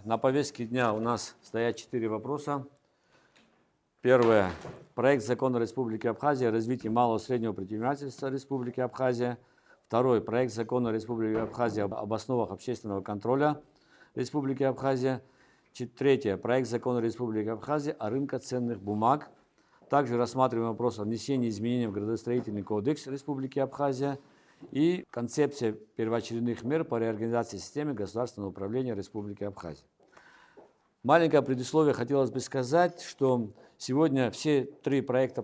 на повестке дня у нас стоят 4 вопроса. Первое. Проект закона Республики Абхазия о развитии малого и среднего предпринимательства Республики Абхазия. Второй. Проект закона Республики Абхазия об основах общественного контроля Республики Абхазия. Третье. Проект закона Республики Абхазия о рынке ценных бумаг. Также рассматриваем вопрос о внесении изменений в градостроительный кодекс Республики Абхазия и концепция первоочередных мер по реорганизации системы государственного управления Республики Абхазия. Маленькое предисловие хотелось бы сказать, что сегодня все 3 проекта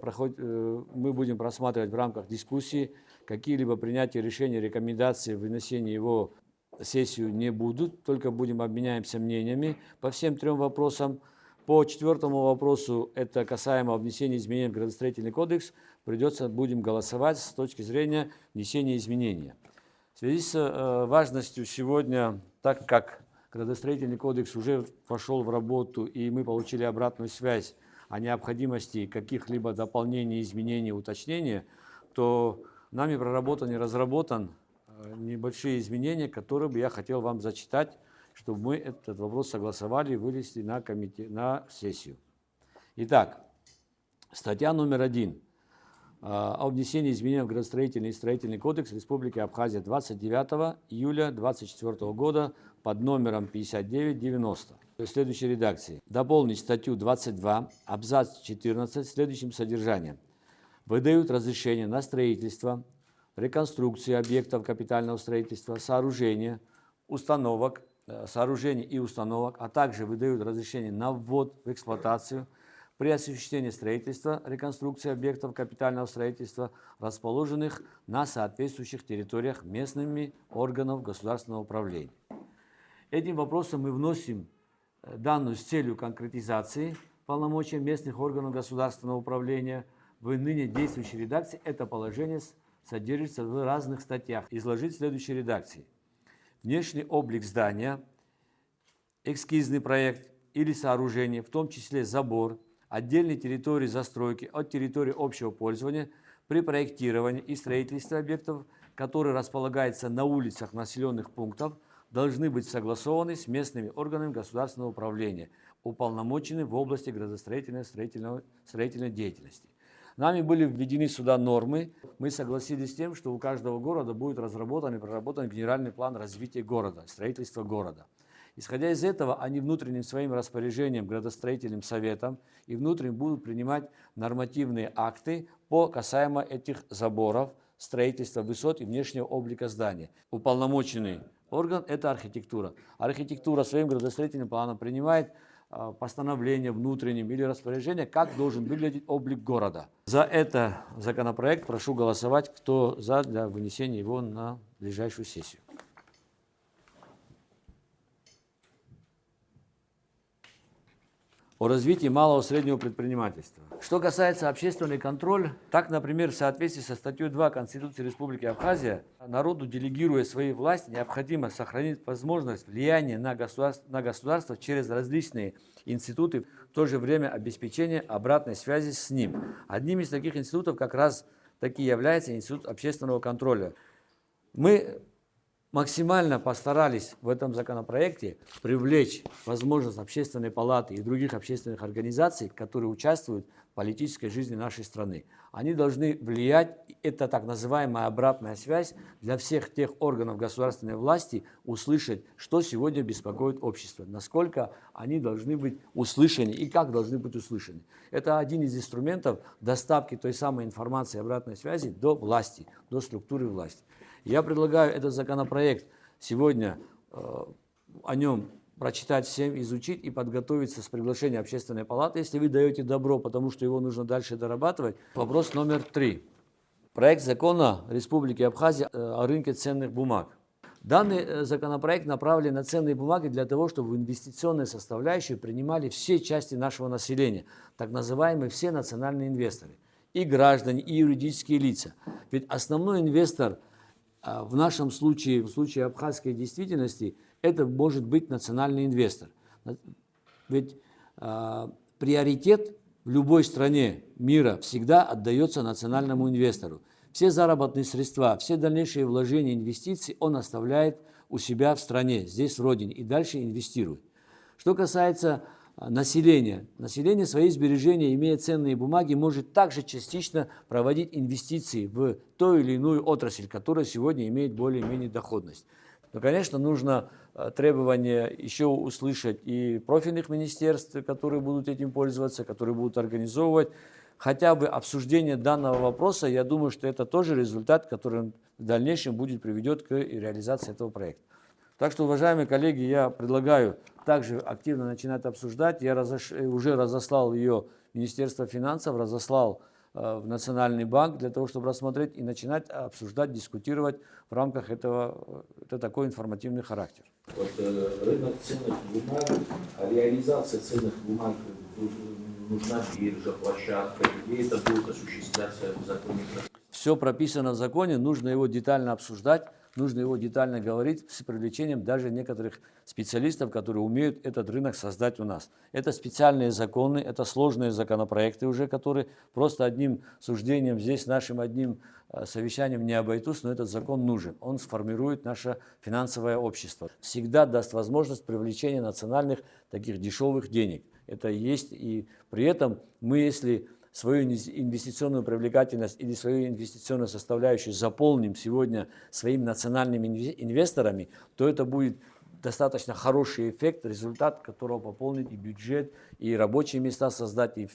мы будем просматривать в рамках дискуссии. Какие-либо принятия решений, рекомендаций, вынесения его в сессию не будут, только обменяемся мнениями по всем 3 вопросам. По 4-му вопросу, это касаемо внесения изменений в градостроительный кодекс, будем голосовать с точки зрения внесения изменений. В связи с важностью сегодня, так как градостроительный кодекс уже вошел в работу и мы получили обратную связь о необходимости каких-либо дополнений, изменений, уточнения, то нами проработан и разработан небольшие изменения, которые бы я хотел вам зачитать, чтобы мы этот вопрос согласовали и вынесли на сессию. Итак, статья номер 1 о внесении изменений в градостроительный и строительный кодекс Республики Абхазия 29 июля 2024 года под номером 5990. В следующей редакции. Дополнить статью 22, абзац 14 следующим содержанием. Выдают разрешение на строительство, реконструкцию объектов капитального строительства, сооружений и установок, а также выдают разрешение на ввод в эксплуатацию при осуществлении строительства, реконструкции объектов капитального строительства, расположенных на соответствующих территориях местными органов государственного управления. Этим вопросом мы вносим данную с целью конкретизации полномочий местных органов государственного управления. В ныне действующей редакции это положение содержится в разных статьях. Изложить в следующей редакции. Внешний облик здания, эскизный проект или сооружение, в том числе забор, отдельной территории застройки от территории общего пользования при проектировании и строительстве объектов, которые располагаются на улицах населенных пунктов, должны быть согласованы с местными органами государственного управления, уполномоченными в области градостроительной строительной деятельности. Нами были введены сюда нормы. Мы согласились с тем, что у каждого города будет разработан и проработан генеральный план развития города, строительства города. Исходя из этого, они внутренним своим распоряжением, градостроительным советом и внутренне будут принимать нормативные акты по касаемо этих заборов, строительства высот и внешнего облика здания. Уполномоченный орган – это архитектура. Архитектура своим градостроительным планом принимает постановление внутренним или распоряжение, как должен выглядеть облик города. За этот законопроект прошу голосовать, кто за для вынесения его на ближайшую сессию. О развитии малого и среднего предпринимательства. Что касается общественного контроля, так, например, в соответствии со статьей 2 Конституции Республики Абхазия, народу, делегируя свои власти, необходимо сохранить возможность влияния на государство через различные институты, в то же время обеспечения обратной связи с ним. Одним из таких институтов как раз таки является Институт общественного контроля. Мы максимально постарались в этом законопроекте привлечь возможность Общественной палаты и других общественных организаций, которые участвуют в политической жизни нашей страны. Они должны влиять, это так называемая обратная связь для всех тех органов государственной власти, услышать, что сегодня беспокоит общество, насколько они должны быть услышаны и как должны быть услышаны. Это один из инструментов доставки той самой информации обратной связи до власти, до структуры власти. Я предлагаю этот законопроект сегодня о нем прочитать всем, изучить и подготовиться с приглашением Общественной палаты, если вы даете добро, потому что его нужно дальше дорабатывать. Вопрос номер 3. Проект закона Республики Абхазия о рынке ценных бумаг. Данный законопроект направлен на ценные бумаги для того, чтобы в инвестиционной составляющей принимали все части нашего населения, так называемые все национальные инвесторы, и граждане, и юридические лица. Ведь основной инвестор в нашем случае, в случае абхазской действительности, это может быть национальный инвестор. Ведь приоритет в любой стране мира всегда отдается национальному инвестору. Все заработные средства, все дальнейшие вложения, инвестиции он оставляет у себя в стране, здесь в родине, и дальше инвестирует. Что касается населения. Население свои сбережения, имея ценные бумаги, может также частично проводить инвестиции в ту или иную отрасль, которая сегодня имеет более-менее доходность. Но, конечно, нужно требования еще услышать и профильных министерств, которые будут этим пользоваться, которые будут организовывать. Хотя бы обсуждение данного вопроса, я думаю, что это тоже результат, который в дальнейшем приведет к реализации этого проекта. Так что, уважаемые коллеги, я предлагаю также активно начинать обсуждать. Я уже разослал ее в Министерство финансов, разослал в Национальный банк для того, чтобы рассмотреть и начинать обсуждать, дискутировать в рамках этого. Это такой информативный характер. Вот, рынок ценных бумаг, реализация ценных бумаг, нужна биржа, площадка, где это будет осуществляться в законе? Все прописано в законе, нужно его детально обсуждать. Нужно его детально говорить с привлечением даже некоторых специалистов, которые умеют этот рынок создать у нас. Это специальные законы, это сложные законопроекты уже, которые просто одним суждением здесь, нашим одним совещанием не обойтутся, но этот закон нужен. Он сформирует наше финансовое общество. Всегда даст возможность привлечения национальных таких дешевых денег. Это есть, и при этом мы, если свою инвестиционную привлекательность или свою инвестиционную составляющую заполним сегодня своими национальными инвесторами, то это будет достаточно хороший эффект, результат которого пополнит и бюджет, и рабочие места создать, и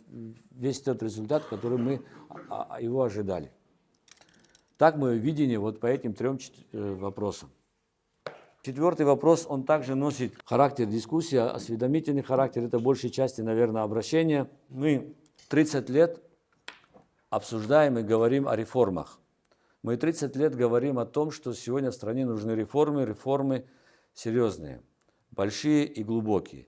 весь тот результат, который мы его ожидали. Так мое видение вот по этим трем вопросам. Четвертый вопрос, он также носит характер дискуссии, осведомительный характер, это большей части, наверное, обращение. Мы 30 лет обсуждаем и говорим о реформах. Мы 30 лет говорим о том, что сегодня в стране нужны реформы, реформы серьезные, большие и глубокие.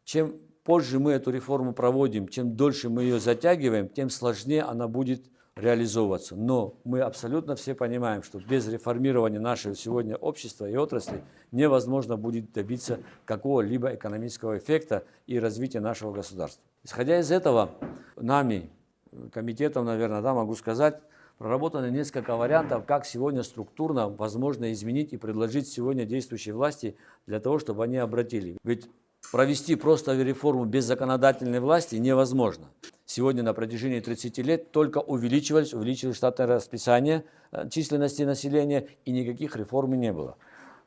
Чем позже мы эту реформу проводим, чем дольше мы ее затягиваем, тем сложнее она будет реализовываться. Но мы абсолютно все понимаем, что без реформирования нашего сегодня общества и отрасли невозможно будет добиться какого-либо экономического эффекта и развития нашего государства. Исходя из этого, нами, комитетом, наверное, да, могу сказать, проработано несколько вариантов, как сегодня структурно возможно изменить и предложить сегодня действующей власти для того, чтобы они обратили. Ведь провести просто реформу без законодательной власти невозможно. Сегодня на протяжении 30 лет только увеличивалось штатное расписание численности населения, и никаких реформ не было.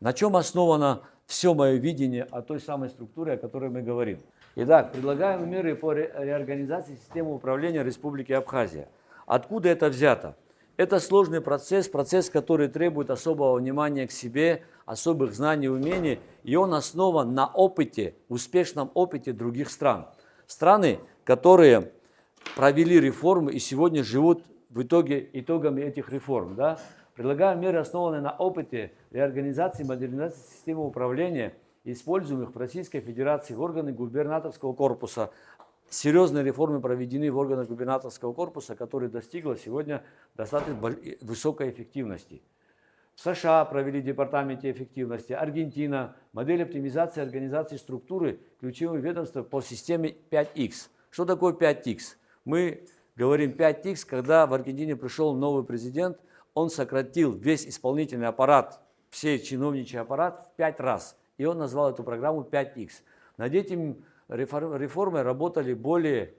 На чем основано все мое видение о той самой структуре, о которой мы говорим? Итак, предлагаем меры по реорганизации системы управления Республики Абхазия. Откуда это взято? Это сложный процесс, который требует особого внимания к себе, особых знаний и умений, и он основан на опыте, успешном опыте других стран. Страны, которые провели реформы и сегодня живут итогами этих реформ. Да? Предлагаем меры, основанные на опыте реорганизации и модернизации системы управления, используемых в Российской Федерации в органы губернаторского корпуса. Серьезные реформы проведены в органах губернаторского корпуса, которые достигла сегодня достаточно высокой эффективности. В США провели департаменте эффективности, Аргентина, модель оптимизации организации структуры ключевых ведомств по системе 5X. Что такое 5X? Мы говорим 5X, когда в Аргентине пришел новый президент, он сократил весь исполнительный аппарат, все чиновничий аппарат в 5 раз. И он назвал эту программу 5X. Над этим реформой работали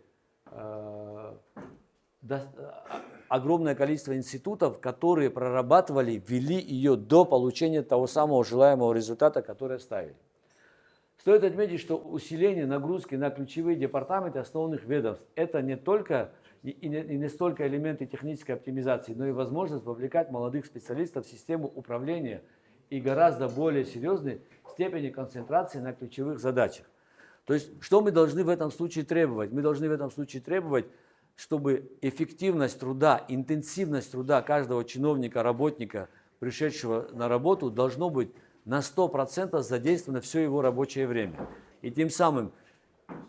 огромное количество институтов, которые прорабатывали, ввели ее до получения того самого желаемого результата, который ставили. Стоит отметить, что усиление нагрузки на ключевые департаменты основных ведомств – это не только и не столько элементы технической оптимизации, но и возможность вовлекать молодых специалистов в систему управления и гораздо более серьезной степени концентрации на ключевых задачах. То есть, что мы должны в этом случае требовать? Мы должны в этом случае требовать, чтобы эффективность труда, интенсивность труда каждого чиновника, работника, пришедшего на работу, должно быть на 100% задействовано все его рабочее время. И тем самым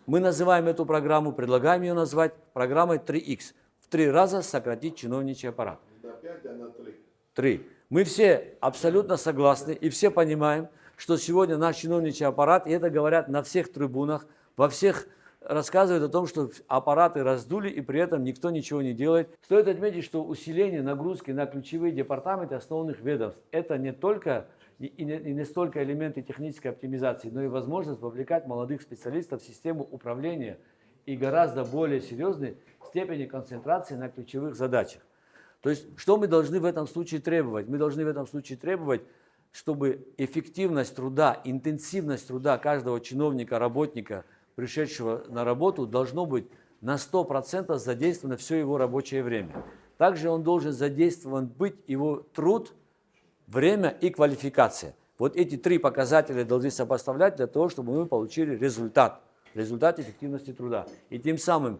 мы называем эту программу, предлагаем ее назвать программой 3Х. В 3 раза сократить чиновничий аппарат. На 5, а на 3. 3. Мы все абсолютно согласны и все понимаем, что сегодня наш чиновничий аппарат, и это говорят на всех трибунах, во всех рассказывают о том, что аппараты раздули и при этом никто ничего не делает. Стоит отметить, что усиление нагрузки на ключевые департаменты основных ведомств – это не только и не столько элементы технической оптимизации, но и возможность вовлекать молодых специалистов в систему управления и гораздо более серьезной степени концентрации на ключевых задачах. То есть, что мы должны в этом случае требовать? Мы должны в этом случае требовать, чтобы эффективность труда, интенсивность труда каждого чиновника, работника, пришедшего на работу, должно быть на 100% задействовано все его рабочее время. Также он должен задействован быть его труд, время и квалификация. Вот эти три показателя должны сопоставлять для того, чтобы мы получили результат эффективности труда. И тем самым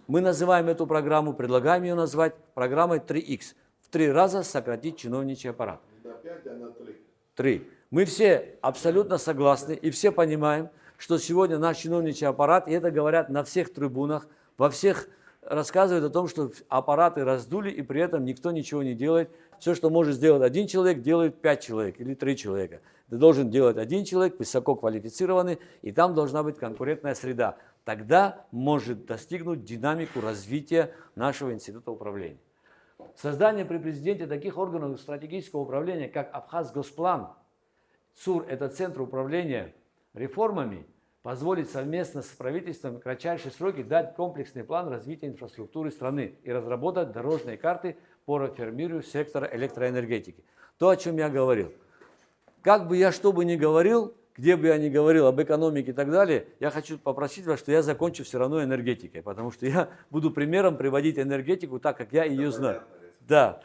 мы называем эту программу, предлагаем ее назвать программой 3Х. В 3 раза сократить чиновничий аппарат. На 5, а на 3. 3. Мы все абсолютно согласны и все понимаем, что сегодня наш чиновничий аппарат, и это говорят на всех трибунах, во всех рассказывают о том, что аппараты раздули, и при этом никто ничего не делает. Все, что может сделать один человек, делает 5 человек или 3 человека. Это должен делать один человек, высоко квалифицированный, и там должна быть конкурентная среда. Тогда может достигнуть динамику развития нашего института управления. Создание при президенте таких органов стратегического управления, как Абхазгосплан, ЦУР – это Центр управления реформами, позволит совместно с правительством в кратчайшие сроки дать комплексный план развития инфраструктуры страны и разработать дорожные карты по реформированию сектора электроэнергетики. То, о чем я говорил. Как бы я что бы ни говорил, где бы я ни говорил об экономике и так далее, я хочу попросить вас, что я закончу все равно энергетикой, потому что я буду примером приводить энергетику так, как я ее знаю. Да,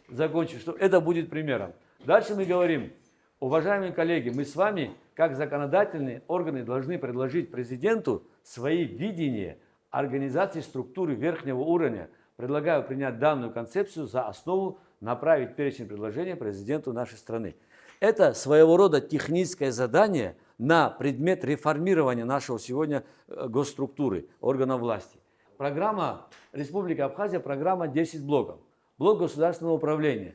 закончу, что это будет примером. Дальше мы говорим, уважаемые коллеги, мы с вами, как законодательные органы, должны предложить президенту свои видения организации структуры верхнего уровня. Предлагаю принять данную концепцию за основу, направить перечень предложений президенту нашей страны. Это своего рода техническое задание на предмет реформирования нашего сегодня госструктуры, органов власти. Программа Республики Абхазия, программа 10 блоков. Блок государственного управления.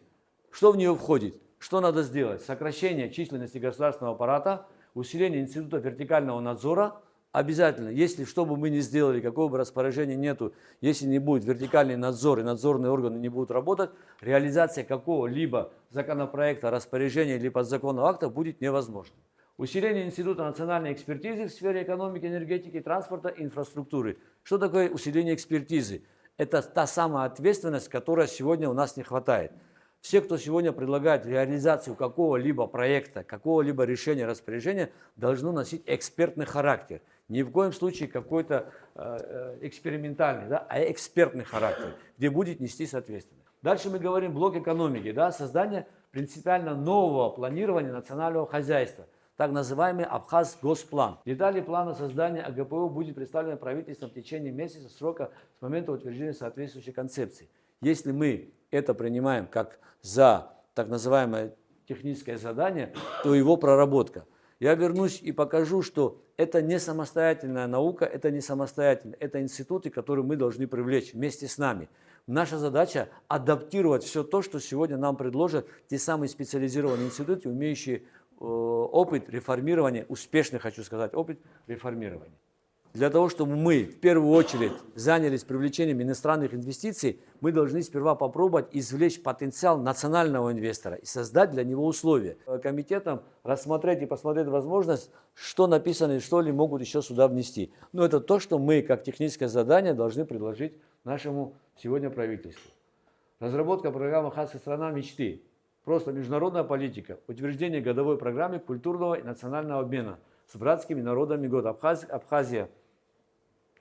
Что в нее входит? Что надо сделать? Сокращение численности государственного аппарата, усиление института вертикального надзора. Обязательно, если что бы мы ни сделали, какого бы распоряжения нету, если не будет вертикальный надзор и надзорные органы не будут работать, реализация какого-либо законопроекта, распоряжения или подзаконного акта будет невозможна. Усиление института национальной экспертизы в сфере экономики, энергетики, транспорта и инфраструктуры. Что такое усиление экспертизы? Это та самая ответственность, которой сегодня у нас не хватает. Все, кто сегодня предлагает реализацию какого-либо проекта, какого-либо решения, распоряжения, должно носить экспертный характер. Ни в коем случае какой-то экспериментальный, да, а экспертный характер, где будет нести ответственность. Дальше мы говорим блок экономики, да, создание принципиально нового планирования национального хозяйства, так называемый Абхазгосплан. Детали плана создания АГПУ будет представлены правительством в течение месяца срока с момента утверждения соответствующей концепции. Если мы это принимаем как за так называемое техническое задание, то его проработка. Я вернусь и покажу, что это не самостоятельная наука, это не самостоятельно, это институты, которые мы должны привлечь вместе с нами. Наша задача адаптировать все то, что сегодня нам предложат те самые специализированные институты, умеющие опыт реформирования, успешный, хочу сказать, опыт реформирования. Для того, чтобы мы в первую очередь занялись привлечением иностранных инвестиций, мы должны сперва попробовать извлечь потенциал национального инвестора и создать для него условия. Комитетам рассмотреть и посмотреть возможность, что написано и что ли могут еще сюда внести. Но это то, что мы, как техническое задание, должны предложить нашему сегодня правительству. Разработка программы «Абхазская страна мечты». Просто международная политика, утверждение годовой программы культурного и национального обмена с братскими народами год Абхазия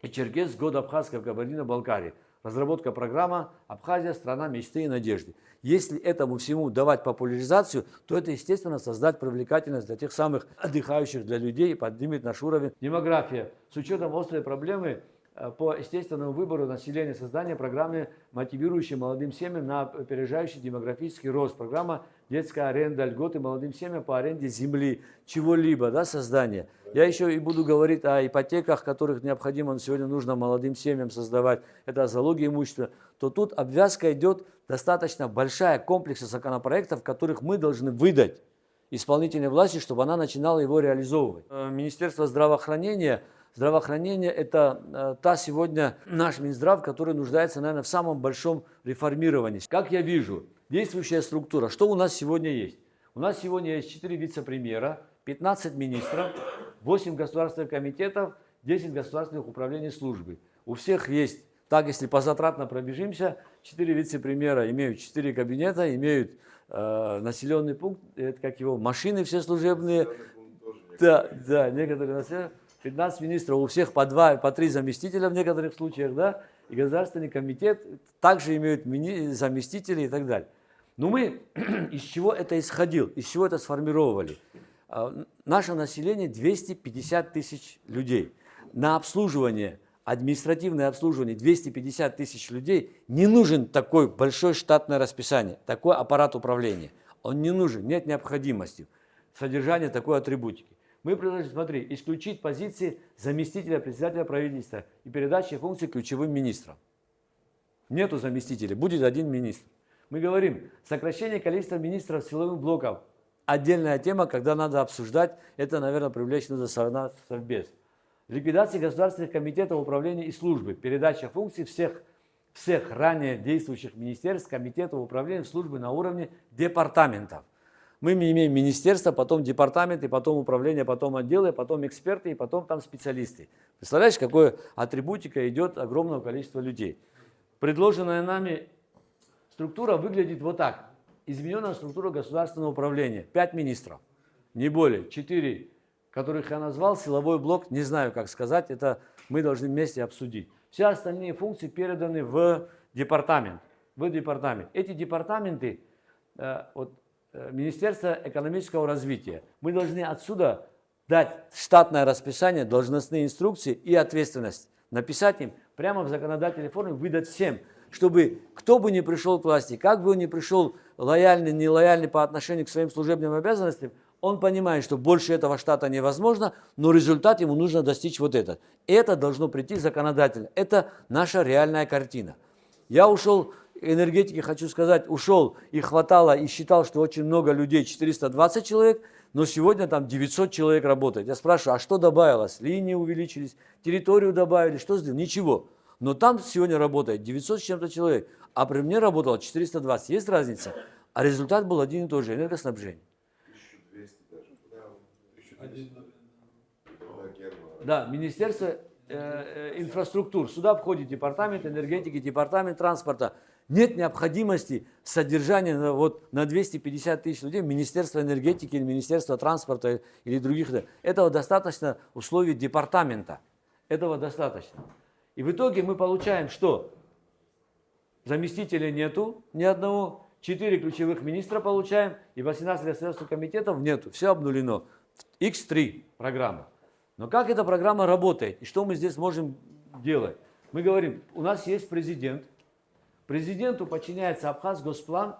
и Черкес, год Абхазского Кабардино-Балкарии. Разработка программы «Абхазия. Страна мечты и надежды». Если этому всему давать популяризацию, то это, естественно, создать привлекательность для тех самых отдыхающих, для людей и поднимет наш уровень. Демография. С учетом острой проблемы по естественному выбору населения, создание программы, мотивирующей молодым семьям на опережающий демографический рост. Программа «Детская аренда», льготы молодым семьям по аренде земли, чего-либо, да, создание. Я еще и буду говорить о ипотеках, которых необходимо сегодня нужно молодым семьям создавать. Это о залоге имущества. То тут обвязка идет достаточно большая, комплекса законопроектов, которых мы должны выдать исполнительной власти, чтобы она начинала его реализовывать. Министерство здравоохранения. Здравоохранение – это та сегодня наш Минздрав, который нуждается, наверное, в самом большом реформировании. Как я вижу, действующая структура, что у нас сегодня есть? У нас сегодня есть 4 вице-премьера, 15 министров, 8 государственных комитетов, 10 государственных управлений службы. У всех есть, так если позатратно пробежимся, 4 вице-премьера имеют 4 кабинета, имеют населенный пункт, это как его, машины все служебные. Да, некоторые населенные. 15 министров, у всех по 2, по 3 заместителя в некоторых случаях, да, и Государственный комитет также имеют заместителей и так далее. Но мы из чего это исходил, из чего это сформировали? Наше население 250 тысяч людей. На обслуживание, административное обслуживание 250 тысяч людей не нужен такой большое штатное расписание, такой аппарат управления. Он не нужен, нет необходимости содержания такой атрибутики. Мы предложили, смотри, исключить позиции заместителя председателя правительства и передачи функций ключевым министрам. Нету заместителя, будет один министр. Мы говорим, сокращение количества министров силовых блоков. Отдельная тема, когда надо обсуждать, это, наверное, привлечь нужно Совбез. Ликвидация государственных комитетов управления и службы. Передача функций всех ранее действующих министерств, комитетов управления, службы на уровне департаментов. Мы имеем министерство, потом департаменты, потом управление, потом отделы, потом эксперты и потом там специалисты. Представляешь, какая атрибутика идет огромного количества людей. Предложенная нами структура выглядит вот так. Измененная структура государственного управления. 5 министров, не более. 4, которых я назвал, силовой блок, не знаю, как сказать, это мы должны вместе обсудить. Все остальные функции переданы в департамент. Эти департаменты, Министерство экономического развития. Мы должны отсюда дать штатное расписание, должностные инструкции и ответственность. Написать им прямо в законодательной форме, выдать всем, чтобы кто бы ни пришел к власти, как бы он ни пришел лояльный, нелояльный по отношению к своим служебным обязанностям, он понимает, что больше этого штата невозможно, но результат ему нужно достичь вот этот. Это должно прийти законодательно. Это наша реальная картина. Я ушел, энергетики, хочу сказать, ушел и хватало, и считал, что очень много людей, 420 человек, но сегодня там 900 человек работает. Я спрашиваю, а что добавилось? Линии увеличились, территорию добавили, что сделали? Ничего. Но там сегодня работает 900 с чем-то человек, а при мне работало 420. Есть разница? А результат был один и тот же, энергоснабжение. 1200 даже. Да, Министерство инфраструктур. Сюда входит департамент энергетики, департамент транспорта. Нет необходимости содержания на 250 тысяч людей Министерства энергетики или Министерства транспорта или других. Этого достаточно условий департамента. Этого достаточно. И в итоге мы получаем, что заместителя нету ни одного, 4 ключевых министра получаем и 18 государственных комитетов нету. Все обнулено. X3 программа. Но как эта программа работает и что мы здесь можем делать? Мы говорим, у нас есть президент. Президенту подчиняется Абхаз-Госплан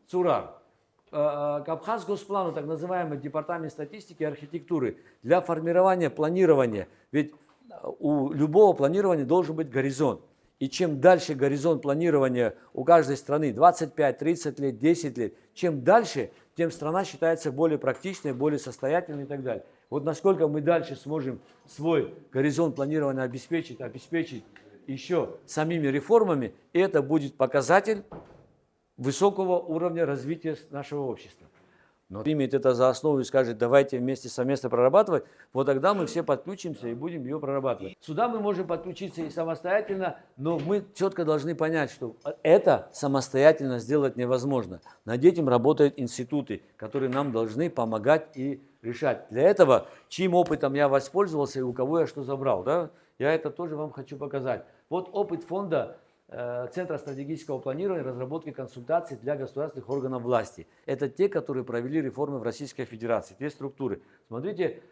ЦУРАР. К Абхаз-Госплану, так называемый департамент статистики и архитектуры, для формирования планирования, ведь у любого планирования должен быть горизонт. И чем дальше горизонт планирования у каждой страны, 25, 30 лет, 10 лет, чем дальше, тем страна считается более практичной, более состоятельной и так далее. Вот насколько мы дальше сможем свой горизонт планирования обеспечить еще самими реформами, и это будет показатель высокого уровня развития нашего общества. Но примет это за основу и скажет, давайте вместе совместно прорабатывать, вот тогда мы все подключимся и будем ее прорабатывать. Сюда мы можем подключиться и самостоятельно, но мы четко должны понять, что это самостоятельно сделать невозможно. Над этим работают институты, которые нам должны помогать и решать. Для этого, чьим опытом я воспользовался и у кого я что забрал, да? Я это тоже вам хочу показать. Вот опыт фонда Центра стратегического планирования и разработки консультаций для государственных органов власти. Это те, которые провели реформы в Российской Федерации, те структуры. Смотрите,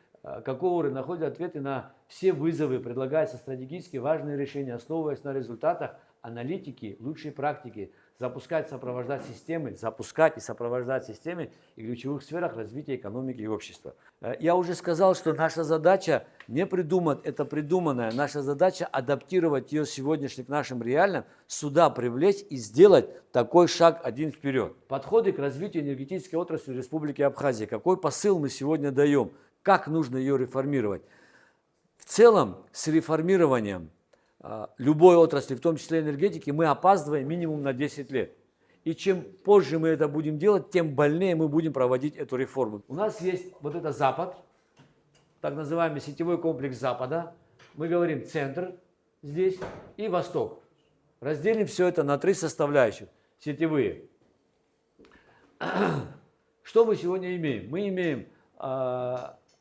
какого уровня находят ответы на все вызовы, предлагаются стратегически важные решения, основываясь на результатах аналитики, лучшей практики, запускать и сопровождать системы и ключевых сферах развития экономики и общества. Я уже сказал, что наша задача не придумать, это придуманное, наша задача адаптировать ее сегодняшний к нашим реальным, сюда привлечь и сделать такой шаг один вперед. Подходы к развитию энергетической отрасли Республики Абхазия. Какой посыл мы сегодня даем? Как нужно ее реформировать? В целом, с реформированием любой отрасли, в том числе энергетики, мы опаздываем минимум на 10 лет. И чем позже мы это будем делать, тем больнее мы будем проводить эту реформу. У нас есть вот это Запад, так называемый сетевой комплекс Запада. Мы говорим центр здесь и Восток. Разделим все это на 3 составляющих сетевые. Что мы сегодня имеем? Мы имеем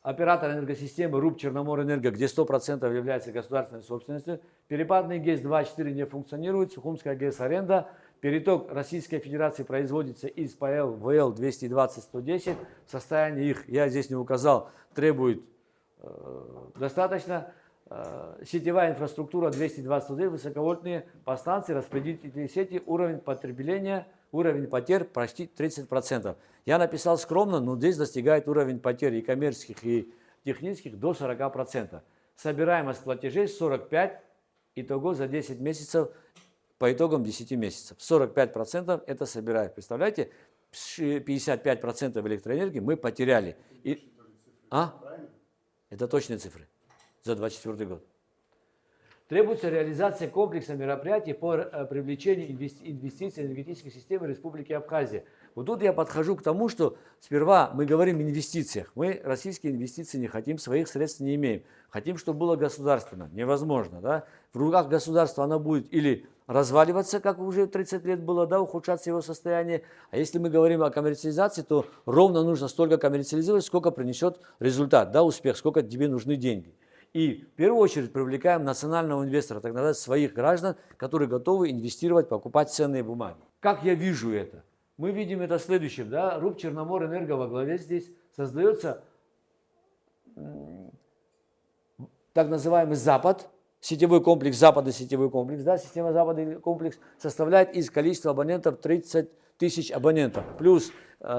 оператор энергосистемы РУП Черноморэнерго, где 100% является государственной собственностью. Перепадный ГЭС 2.4 не функционирует, Сухумская ГЭС аренда. Переток Российской Федерации производится из ПЛ ВЛ 220-110. Состояние их, я здесь не указал, требует достаточно. Сетевая инфраструктура 220-110, высоковольтные подстанции, распределительные сети, уровень потребления, уровень потерь почти 30%. Я написал скромно, но здесь достигает уровень потерь и коммерческих, и технических до 40%. Собираемость платежей 45, итого за 10 месяцев, по итогам 10 месяцев. 45% это собирает. Представляете, 55% электроэнергии мы потеряли. Это точные цифры за 2024 год. Требуется реализация комплекса мероприятий по привлечению инвестиций в энергетической системы Республики Абхазия. Вот тут я подхожу к тому, что сперва мы говорим о инвестициях. Мы российские инвестиции не хотим, своих средств не имеем. Хотим, чтобы было государственно. Невозможно. Да? В руках государства оно будет или разваливаться, как уже 30 лет было, да, ухудшаться его состояние. А если мы говорим о коммерциализации, то ровно нужно столько коммерциализировать, сколько принесет результат, да, успех, сколько тебе нужны деньги. И в первую очередь привлекаем национального инвестора, так сказать, своих граждан, которые готовы инвестировать, покупать ценные бумаги. Как я вижу это? Мы видим это следующим. Да? РУП Черноморэнерго во главе здесь создается так называемый Запад, сетевой комплекс Запада, сетевой комплекс. Да? Система Запада комплекс составляет из количества абонентов 30 тысяч абонентов. Плюс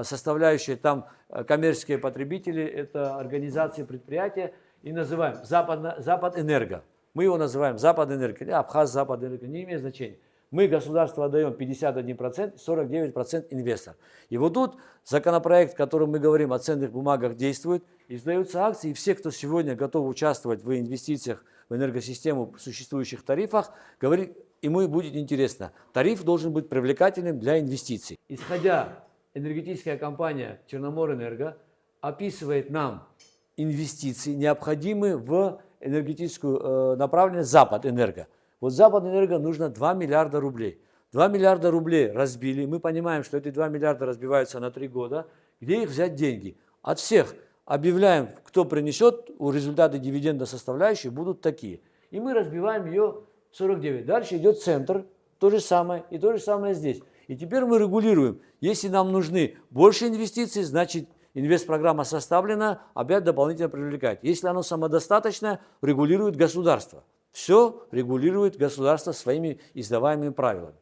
составляющие там коммерческие потребители, это организации, предприятия. И называем Западэнерго. Мы его называем Западэнерго, или Абхаз Западэнерго, не имеет значения. Мы государству отдаем 51%, 49% инвестор. И вот тут законопроект, в котором мы говорим о ценных бумагах, действует, издаются акции, и все, кто сегодня готов участвовать в инвестициях в энергосистему в существующих тарифах, говорит, ему будет интересно. Тариф должен быть привлекательным для инвестиций. Исходя, энергетическая компания Черноморэнерго описывает нам инвестиции, необходимые в энергетическую направленность Западэнерго. Вот Западэнерго нужно 2 миллиарда рублей. 2 миллиарда рублей разбили. Мы понимаем, что эти 2 миллиарда разбиваются на 3 года. Где их взять деньги? От всех. Объявляем, кто принесет, у результаты дивиденда составляющие будут такие. И мы разбиваем ее 49. Дальше идет центр, то же самое, и то же самое здесь. И теперь мы регулируем. Если нам нужны больше инвестиций, значит, инвестпрограмма составлена, опять дополнительно привлекать. Если оно самодостаточное, регулирует государство. Все регулирует государство своими издаваемыми правилами.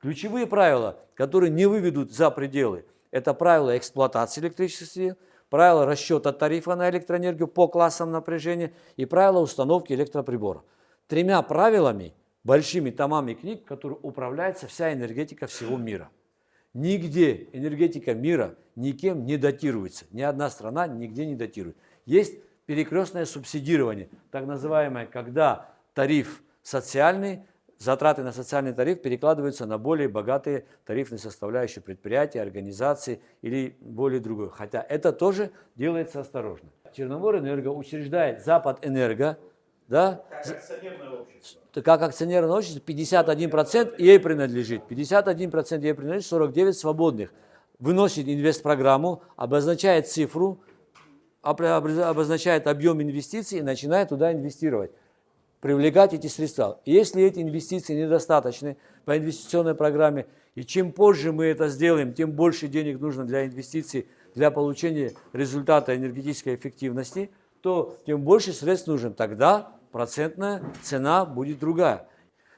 Ключевые правила, которые не выведут за пределы, это правила эксплуатации электричества, правила расчета тарифа на электроэнергию по классам напряжения и правила установки электроприбора. 3 правилами, большими томами книг, которыми управляется вся энергетика всего мира. Нигде энергетика мира никем не датируется. Ни одна страна нигде не датирует. Есть перекрестное субсидирование, так называемое, когда тариф социальный, затраты на социальный тариф перекладываются на более богатые тарифные составляющие предприятия, организации или более другое. Хотя это тоже делается осторожно. Черноморэнерго учреждает Западэнерго, да, как акционерное общество, 51% ей принадлежит, 51% ей принадлежит, 49% свободных. Выносит инвестпрограмму, обозначает цифру, обозначает объем инвестиций и начинает туда инвестировать, привлекать эти средства. И если эти инвестиции недостаточны по инвестиционной программе, и чем позже мы это сделаем, тем больше денег нужно для инвестиций, для получения результата энергетической эффективности, то тем больше средств нужно. Тогда процентная цена будет другая.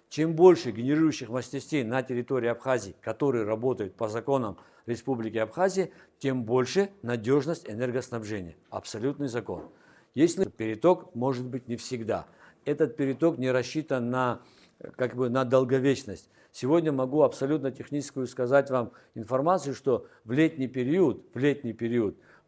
Чем больше генерирующих мощностей на территории Абхазии, которые работают по законам Республики Абхазия, тем больше надежность энергоснабжения. Абсолютный закон. Если переток может быть не всегда. Этот переток не рассчитан на долговечность. Сегодня могу абсолютно техническую сказать вам информацию, что в летний период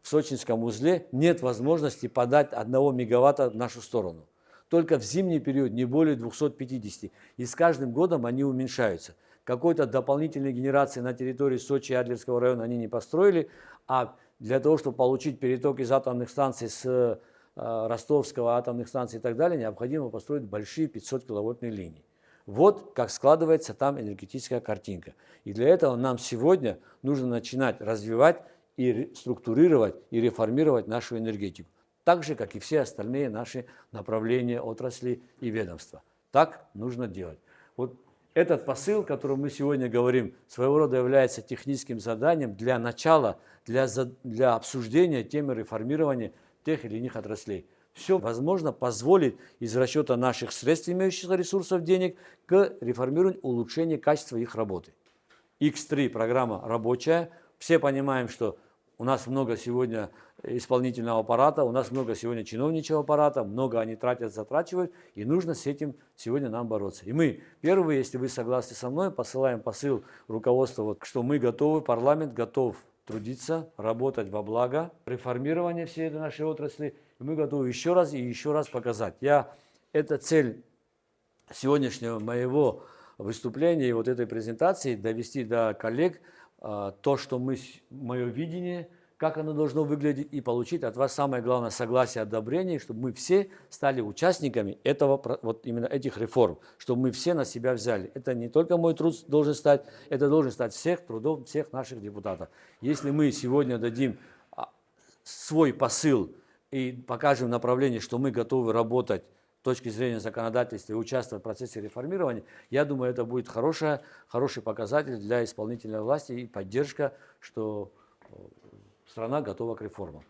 в Сочинском узле нет возможности подать 1 мегаватта в нашу сторону. Только в зимний период не более 250. И с каждым годом они уменьшаются. какой-то дополнительной генерации на территории Сочи и Адлерского района они не построили, а для того, чтобы получить переток из атомных станций с Ростовского атомных станций и так далее, необходимо построить большие 500-киловаттные линии. Вот как складывается там энергетическая картинка. И для этого нам сегодня нужно начинать развивать и структурировать и реформировать нашу энергетику. Так же, как и все остальные наши направления, отрасли и ведомства. Так нужно делать. Вот этот посыл, о котором мы сегодня говорим, своего рода является техническим заданием для начала, для обсуждения темы реформирования тех или иных отраслей. Все возможно позволит из расчета наших средств, имеющихся ресурсов денег, к реформированию, улучшению качества их работы. X3 программа рабочая. Все понимаем, что у нас много сегодня исполнительного аппарата, у нас много сегодня чиновничьего аппарата, много они тратят, затрачивают, и нужно с этим сегодня нам бороться. И мы первые, если вы согласны со мной, посылаем посыл руководству, что мы готовы, парламент готов трудиться, работать во благо реформирования всей этой нашей отрасли, и мы готовы еще раз и еще раз показать. Это цель сегодняшнего моего выступления и вот этой презентации, довести до коллег то, что мое видение, как оно должно выглядеть, и получить от вас самое главное согласие, одобрение, чтобы мы все стали участниками именно этих реформ, чтобы мы все на себя взяли. Это не только мой труд должен стать, это должен стать трудом всех наших депутатов. Если мы сегодня дадим свой посыл и покажем направление, что мы готовы работать с точки зрения законодательства и участвовать в процессе реформирования, я думаю, это будет хороший показатель для исполнительной власти и поддержка, что страна готова к реформам.